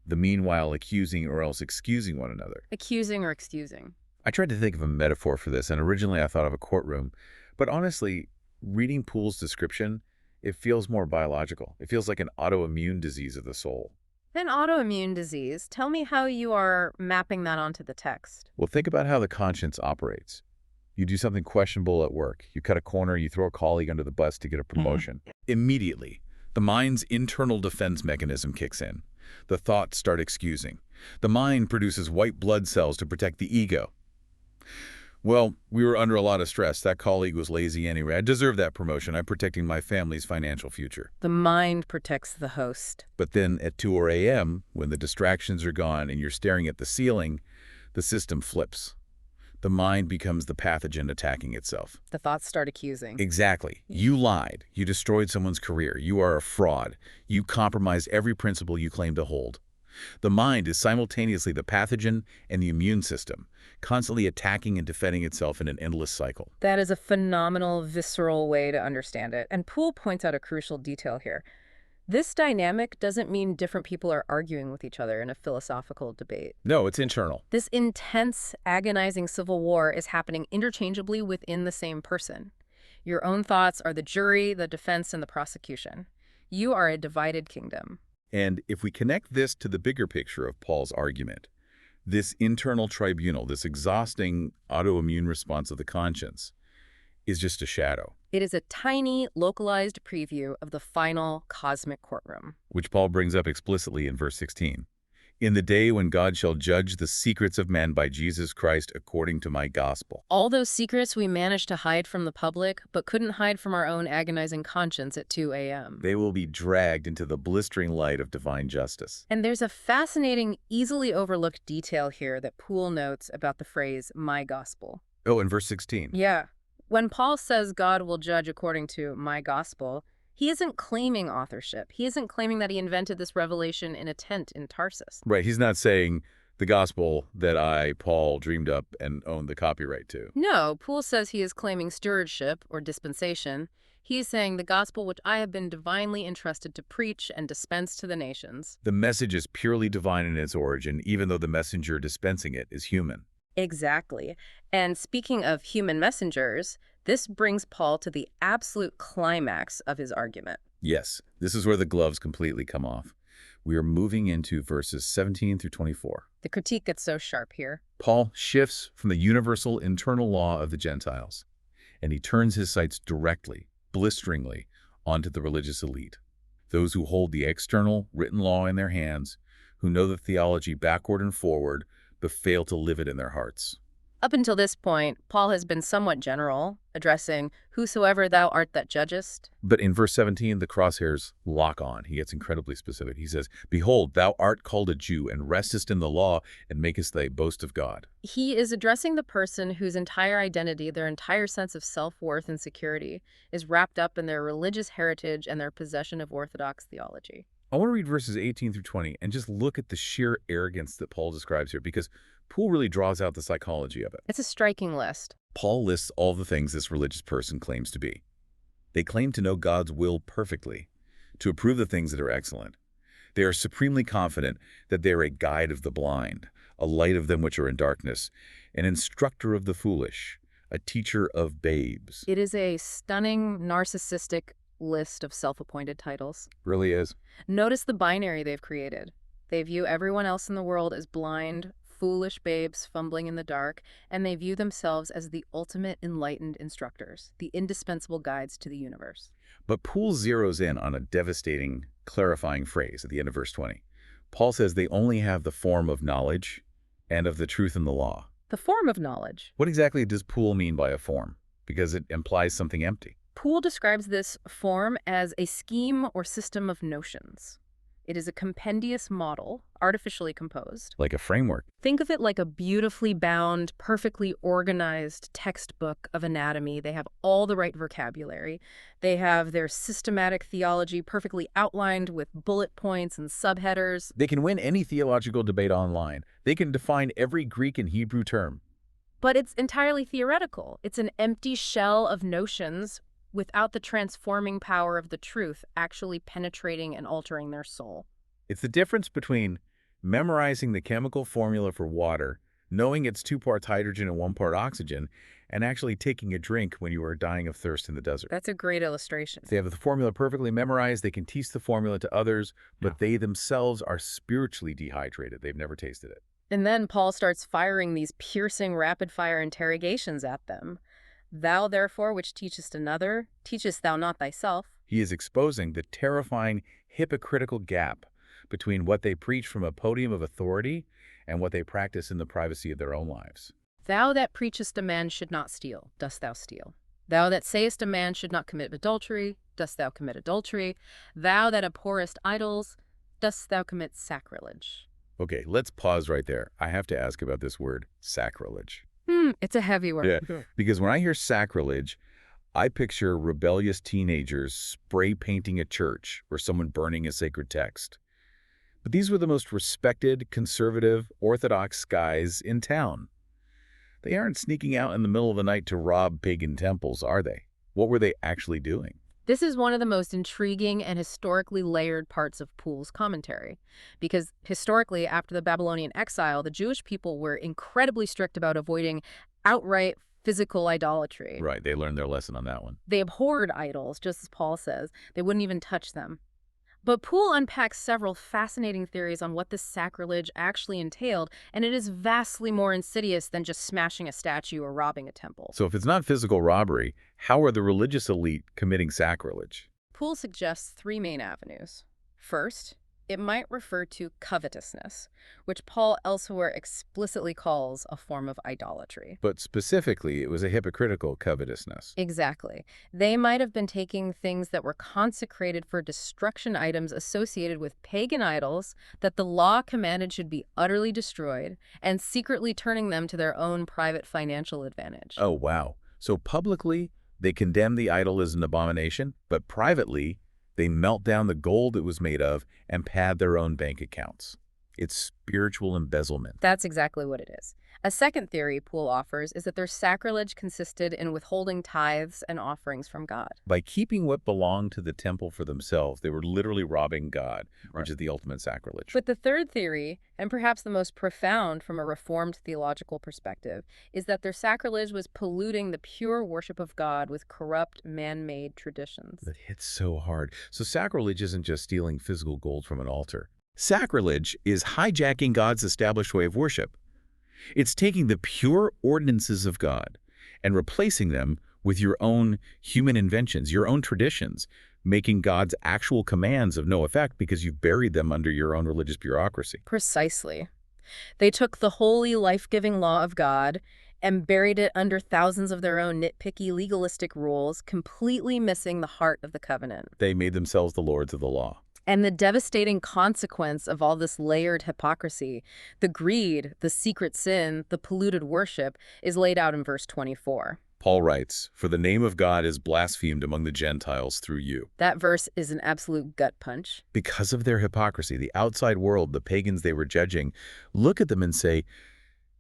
the meanwhile accusing or else excusing one another. Accusing or excusing. I tried to think of a metaphor for this, and originally I thought of a courtroom, but honestly, reading Poole's description, it feels more biological. It feels like an autoimmune disease of the soul. An autoimmune disease. Tell me how you are mapping that onto the text. Well, think about how the conscience operates. You do something questionable at work. You cut a corner, you throw a colleague under the bus to get a promotion. Immediately, the mind's internal defense mechanism kicks in. The thoughts start excusing. The mind produces white blood cells to protect the ego. Well, we were under a lot of stress. That colleague was lazy anyway. I deserve that promotion. I'm protecting my family's financial future. The mind protects the host. But then at 2 a.m., when the distractions are gone and you're staring at the ceiling, the system flips. The mind becomes the pathogen attacking itself. The thoughts start accusing. Exactly. You lied. You destroyed someone's career. You are a fraud. You compromised every principle you claim to hold. The mind is simultaneously the pathogen and the immune system, constantly attacking and defending itself in an endless cycle. That is a phenomenal, visceral way to understand it. And Poole points out a crucial detail here. This dynamic doesn't mean different people are arguing with each other in a philosophical debate. No, it's internal. This intense, agonizing civil war is happening interchangeably within the same person. Your own thoughts are the jury, the defense, and the prosecution. You are a divided kingdom. And if we connect this to the bigger picture of Paul's argument, this internal tribunal, this exhausting autoimmune response of the conscience, is just a shadow. It is a tiny, localized preview of the final cosmic courtroom, Which Paul brings up explicitly in verse 16. In the day when God shall judge the secrets of men by Jesus Christ according to my gospel. all those secrets we managed to hide from the public, but couldn't hide from our own agonizing conscience at 2 a.m. They will be dragged into the blistering light of divine justice. And there's a fascinating, easily overlooked detail here that Poole notes about the phrase, my gospel. Oh, in verse 16. Yeah. When Paul says God will judge according to my gospel, he isn't claiming authorship. He isn't claiming that he invented this revelation in a tent in Tarsus. Right, he's not saying the gospel that I, Paul, dreamed up and owned the copyright to. No, Poole says he is claiming stewardship or dispensation. He is saying the gospel which I have been divinely entrusted to preach and dispense to the nations. The message is purely divine in its origin, even though the messenger dispensing it is human. Exactly. And speaking of human messengers, this brings Paul to the absolute climax of his argument. Yes, this is where the gloves completely come off. We are moving into verses 17 through 24. The critique gets so sharp here. Paul shifts from the universal internal law of the Gentiles, and he turns his sights directly, blisteringly, onto the religious elite. Those who hold the external, written law in their hands, who know the theology backward and forward, but fail to live it in their hearts. Up until this point, Paul has been somewhat general, addressing whosoever thou art that judgest. But in verse 17, the crosshairs lock on. He gets incredibly specific. He says, Behold, thou art called a Jew, and restest in the law, and makest thy boast of God. He is addressing the person whose entire identity, their entire sense of self-worth and security, is wrapped up in their religious heritage and their possession of orthodox theology. I want to read verses 18 through 20 and just look at the sheer arrogance that Paul describes here, because Poole really draws out the psychology of it. It's a striking list. Paul lists all the things this religious person claims to be. They claim to know God's will perfectly, to approve the things that are excellent. They are supremely confident that they are a guide of the blind, a light of them which are in darkness, an instructor of the foolish, a teacher of babes. It is a stunning, narcissistic list of self-appointed titles. Really is. Notice the binary they've created. They view everyone else in the world as blind, foolish babes fumbling in the dark, and they view themselves as the ultimate enlightened instructors, the indispensable guides to the universe. But Poole zeroes in on a devastating, clarifying phrase at the end of verse 20. Paul says they only have the form of knowledge and of the truth in the law. The form of knowledge. What exactly does Poole mean by a form? Because it implies something empty. Poole describes this form as a scheme or system of notions. It is a compendious model, artificially composed. Like a framework. Think of it like a beautifully bound, perfectly organized textbook of anatomy. They have all the right vocabulary. They have their systematic theology perfectly outlined with bullet points and subheaders. They can win any theological debate online. They can define every Greek and Hebrew term. But it's entirely theoretical. It's an empty shell of notions without the transforming power of the truth actually penetrating and altering their soul. It's the difference between memorizing the chemical formula for water, knowing it's 2 parts hydrogen and 1 part oxygen, and actually taking a drink when you are dying of thirst in the desert. That's a great illustration. If they have the formula perfectly memorized, they can teach the formula to others, but they themselves are spiritually dehydrated. They've never tasted it. And then Paul starts firing these piercing rapid-fire interrogations at them. Thou, therefore, which teachest another, teachest thou not thyself? He is exposing the terrifying hypocritical gap between what they preach from a podium of authority and what they practice in the privacy of their own lives. Thou that preachest a man should not steal, dost thou steal? Thou that sayest a man should not commit adultery, dost thou commit adultery? Thou that abhorrest idols, dost thou commit sacrilege? Okay, let's pause right there. I have to ask about this word, sacrilege. It's a heavy word. Yeah, because when I hear sacrilege, I picture rebellious teenagers spray painting a church or someone burning a sacred text. But these were the most respected, conservative, Orthodox guys in town. They aren't sneaking out in the middle of the night to rob pagan temples, are they? What were they actually doing? This is one of the most intriguing and historically layered parts of Poole's commentary, because historically, after the Babylonian exile, the Jewish people were incredibly strict about avoiding outright physical idolatry. Right, they learned their lesson on that one. They abhorred idols, just as Paul says. They wouldn't even touch them. But Poole unpacks several fascinating theories on what this sacrilege actually entailed, and it is vastly more insidious than just smashing a statue or robbing a temple. So if it's not physical robbery, how are the religious elite committing sacrilege? Poole suggests three main avenues. First, it might refer to covetousness, which Paul elsewhere explicitly calls a form of idolatry. But specifically, it was a hypocritical covetousness. Exactly. They might have been taking things that were consecrated for destruction, items associated with pagan idols that the law commanded should be utterly destroyed, and secretly turning them to their own private financial advantage. Oh, wow. So publicly, they condemn the idol as an abomination, but privately, they melt down the gold it was made of and pad their own bank accounts. It's spiritual embezzlement. That's exactly what it is. A second theory Poole offers is that their sacrilege consisted in withholding tithes and offerings from God. By keeping what belonged to the temple for themselves, they were literally robbing God, which is the ultimate sacrilege. But the third theory, and perhaps the most profound from a Reformed theological perspective, is that their sacrilege was polluting the pure worship of God with corrupt, man-made traditions. That hits so hard. So sacrilege isn't just stealing physical gold from an altar. Sacrilege is hijacking God's established way of worship. It's taking the pure ordinances of God and replacing them with your own human inventions, your own traditions, making God's actual commands of no effect because you've buried them under your own religious bureaucracy. Precisely. They took the holy, life-giving law of God and buried it under thousands of their own nitpicky, legalistic rules, completely missing the heart of the covenant. They made themselves the lords of the law. And the devastating consequence of all this layered hypocrisy, the greed, the secret sin, the polluted worship, is laid out in verse 24. Paul writes, "For the name of God is blasphemed among the Gentiles through you." That verse is an absolute gut punch. Because of their hypocrisy, the outside world, the pagans they were judging, look at them and say,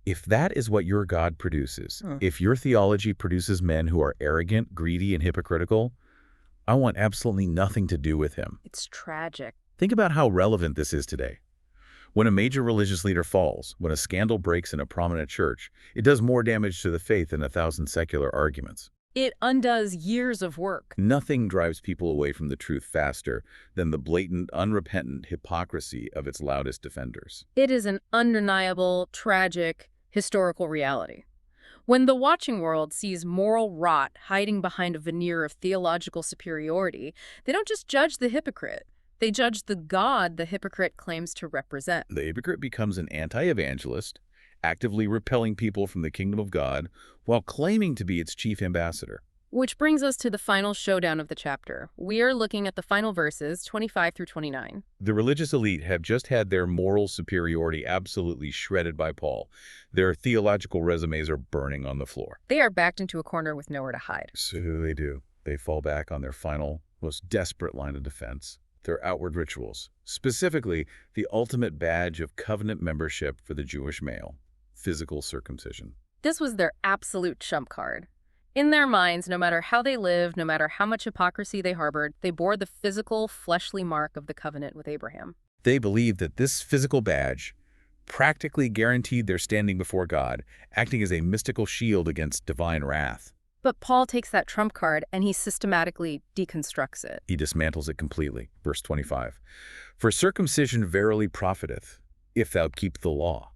if that is what your God produces, if your theology produces men who are arrogant, greedy, and hypocritical, I want absolutely nothing to do with him. It's tragic. Think about how relevant this is today. When a major religious leader falls, when a scandal breaks in a prominent church, it does more damage to the faith than 1,000 secular arguments. It undoes years of work. Nothing drives people away from the truth faster than the blatant, unrepentant hypocrisy of its loudest defenders. It is an undeniable, tragic, historical reality. When the watching world sees moral rot hiding behind a veneer of theological superiority, they don't just judge the hypocrite. They judge the God the hypocrite claims to represent. The hypocrite becomes an anti-evangelist, actively repelling people from the kingdom of God while claiming to be its chief ambassador. Which brings us to the final showdown of the chapter. We are looking at the final verses, 25 through 29. The religious elite have just had their moral superiority absolutely shredded by Paul. Their theological resumes are burning on the floor. They are backed into a corner with nowhere to hide. So they do. They fall back on their final, most desperate line of defense, their outward rituals, specifically the ultimate badge of covenant membership for the Jewish male, physical circumcision. This was their absolute trump card. In their minds, no matter how they lived, no matter how much hypocrisy they harbored, they bore the physical, fleshly mark of the covenant with Abraham. They believed that this physical badge practically guaranteed their standing before God, acting as a mystical shield against divine wrath. But Paul takes that trump card and he systematically deconstructs it. He dismantles it completely. Verse 25. For circumcision verily profiteth, if thou keep the law.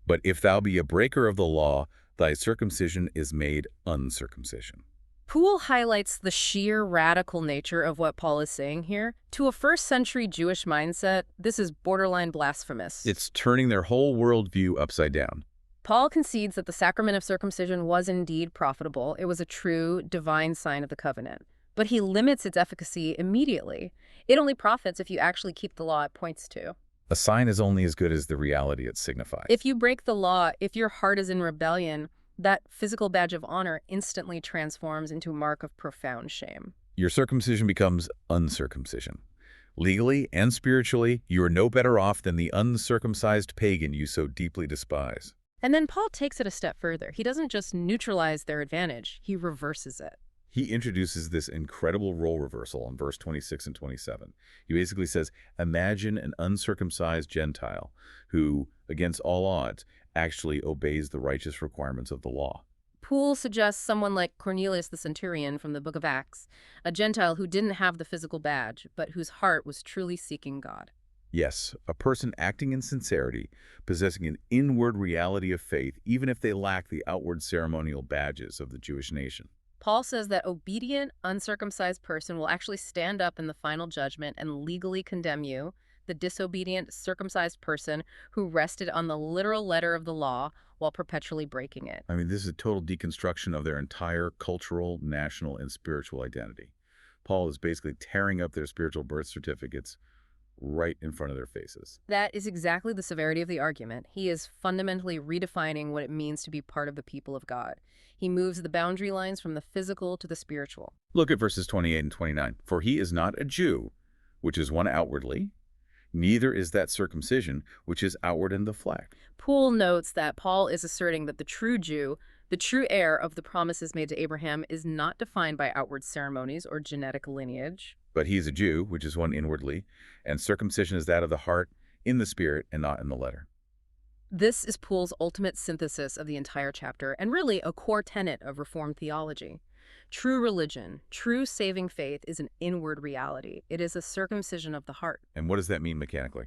But if thou be a breaker of the law, thy circumcision is made uncircumcision. Poole highlights the sheer radical nature of what Paul is saying here. To a first-century Jewish mindset, this is borderline blasphemous. It's turning their whole worldview upside down. Paul concedes that the sacrament of circumcision was indeed profitable. It was a true, divine sign of the covenant. But he limits its efficacy immediately. It only profits if you actually keep the law it points to. A sign is only as good as the reality it signifies. If you break the law, if your heart is in rebellion, that physical badge of honor instantly transforms into a mark of profound shame. Your circumcision becomes uncircumcision, Legally and spiritually, you are no better off than the uncircumcised pagan you so deeply despise. And then Paul takes it a step further. He doesn't just neutralize their advantage, he reverses it. He introduces this incredible role reversal in verse 26 and 27. He basically says, imagine an uncircumcised Gentile who, against all odds, actually obeys the righteous requirements of the law. Poole suggests someone like Cornelius the centurion from the book of Acts, a Gentile who didn't have the physical badge, but whose heart was truly seeking God. Yes, a person acting in sincerity, possessing an inward reality of faith, even if they lack the outward ceremonial badges of the Jewish nation. Paul says that obedient, uncircumcised person will actually stand up in the final judgment and legally condemn you, the disobedient, circumcised person who rested on the literal letter of the law while perpetually breaking it. I mean, this is a total deconstruction of their entire cultural, national, and spiritual identity. Paul is basically tearing up their spiritual birth certificates right in front of their faces. That is exactly the severity of the argument. He is fundamentally redefining what it means to be part of the people of God. He moves the boundary lines from the physical to the spiritual. Look at verses 28 and 29. For he is not a Jew, which is one outwardly, neither is that circumcision, which is outward in the flesh. Poole notes that Paul is asserting that the true Jew, the true heir of the promises made to Abraham, is not defined by outward ceremonies or genetic lineage. But he is a Jew, which is one inwardly, and circumcision is that of the heart, in the spirit, and not in the letter. This is Poole's ultimate synthesis of the entire chapter, and really a core tenet of Reformed theology. True religion, true saving faith is an inward reality. It is a circumcision of the heart. And what does that mean mechanically?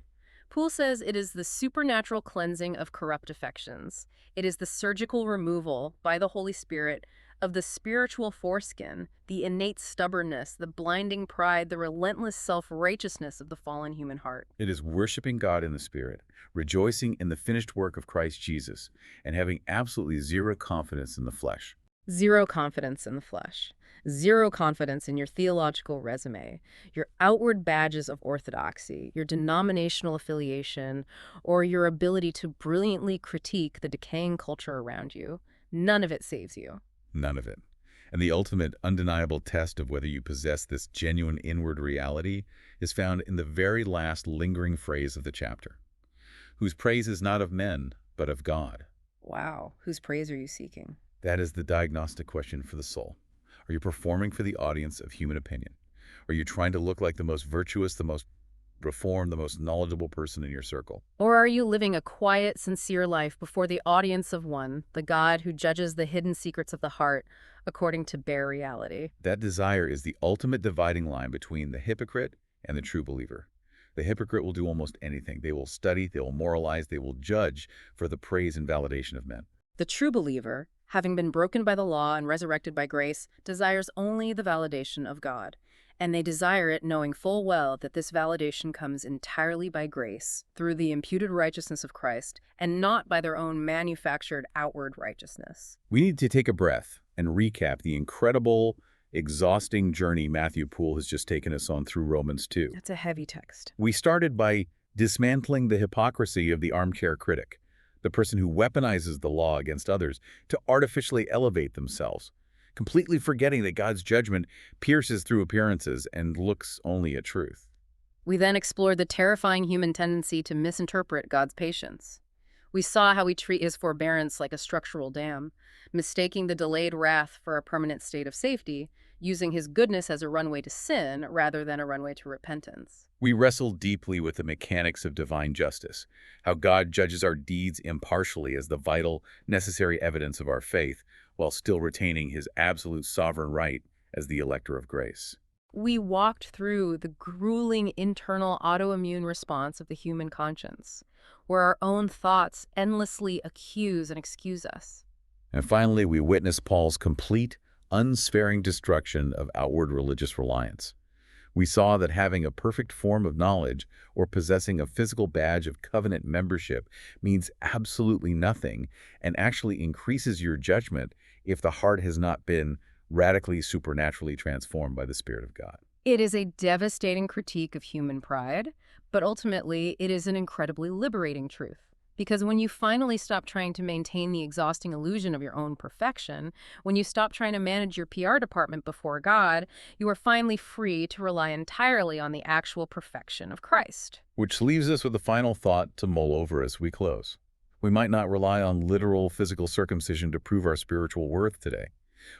Poole says it is the supernatural cleansing of corrupt affections. It is the surgical removal by the Holy Spirit of the spiritual foreskin, the innate stubbornness, the blinding pride, the relentless self-righteousness of the fallen human heart. It is worshiping God in the Spirit, rejoicing in the finished work of Christ Jesus, and having absolutely zero confidence in the flesh. Zero confidence in the flesh. Zero confidence in your theological resume, your outward badges of orthodoxy, your denominational affiliation, or your ability to brilliantly critique the decaying culture around you. None of it saves you. None of it. And the ultimate undeniable test of whether you possess this genuine inward reality is found in the very last lingering phrase of the chapter, whose praise is not of men, but of God. Wow, whose praise are you seeking? That is the diagnostic question for the soul. Are you performing for the audience of human opinion? Are you trying to look like the most virtuous, the most reformed, the most knowledgeable person in your circle? Or are you living a quiet, sincere life before the audience of one, the God who judges the hidden secrets of the heart according to bare reality? That desire is the ultimate dividing line between the hypocrite and the true believer. The hypocrite will do almost anything. They will study, they will moralize, they will judge for the praise and validation of men. The true believer, having been broken by the law and resurrected by grace, desires only the validation of God. And they desire it knowing full well that this validation comes entirely by grace, through the imputed righteousness of Christ, and not by their own manufactured outward righteousness. We need to take a breath and recap the incredible, exhausting journey Matthew Poole has just taken us on through Romans 2. That's a heavy text. We started by dismantling the hypocrisy of the armchair critic, the person who weaponizes the law against others to artificially elevate themselves, completely forgetting that God's judgment pierces through appearances and looks only at truth. We then explored the terrifying human tendency to misinterpret God's patience. We saw how we treat his forbearance like a structural dam, mistaking the delayed wrath for a permanent state of safety, using his goodness as a runway to sin rather than a runway to repentance. We wrestled deeply with the mechanics of divine justice, how God judges our deeds impartially as the vital, necessary evidence of our faith, while still retaining his absolute sovereign right as the elector of grace. We walked through the grueling internal autoimmune response of the human conscience, where our own thoughts endlessly accuse and excuse us. And finally, we witnessed Paul's complete, unsparing destruction of outward religious reliance. We saw that having a perfect form of knowledge or possessing a physical badge of covenant membership means absolutely nothing and actually increases your judgment if the heart has not been radically supernaturally transformed by the Spirit of God. It is a devastating critique of human pride, but ultimately it is an incredibly liberating truth. Because when you finally stop trying to maintain the exhausting illusion of your own perfection, when you stop trying to manage your PR department before God, you are finally free to rely entirely on the actual perfection of Christ. Which leaves us with a final thought to mull over as we close. We might not rely on literal physical circumcision to prove our spiritual worth today.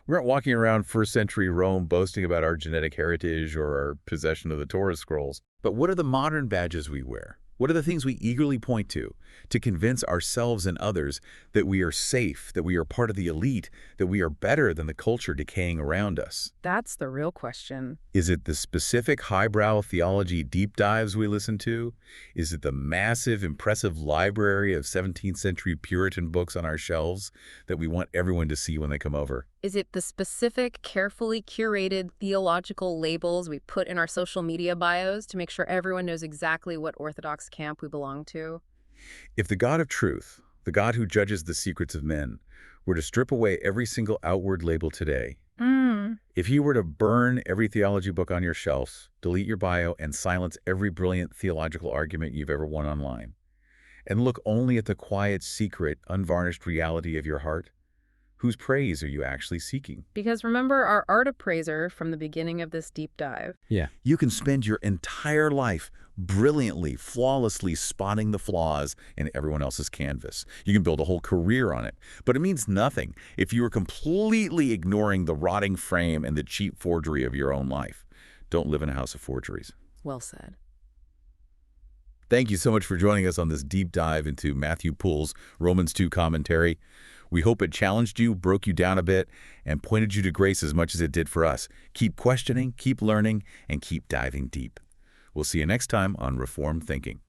We aren't walking around first-century Rome boasting about our genetic heritage or our possession of the Torah scrolls. But what are the modern badges we wear? What are the things we eagerly point to convince ourselves and others that we are safe, that we are part of the elite, that we are better than the culture decaying around us? That's the real question. Is it the specific highbrow theology deep dives we listen to? Is it the massive, impressive library of 17th century Puritan books on our shelves that we want everyone to see when they come over? Is it the specific, carefully curated theological labels we put in our social media bios to make sure everyone knows exactly what Orthodox camp we belong to? If the God of truth, the God who judges the secrets of men, were to strip away every single outward label today, if he were to burn every theology book on your shelves, delete your bio, and silence every brilliant theological argument you've ever won online, and look only at the quiet, secret, unvarnished reality of your heart, whose praise are you actually seeking? Because remember our art appraiser from the beginning of this deep dive. Yeah. You can spend your entire life brilliantly, flawlessly spotting the flaws in everyone else's canvas. You can build a whole career on it. But it means nothing if you are completely ignoring the rotting frame and the cheap forgery of your own life. Don't live in a house of forgeries. Well said. Thank you so much for joining us on this deep dive into Matthew Poole's Romans 2 commentary. We hope it challenged you, broke you down a bit, and pointed you to grace as much as it did for us. Keep questioning, keep learning, and keep diving deep. We'll see you next time on Reformed Thinking.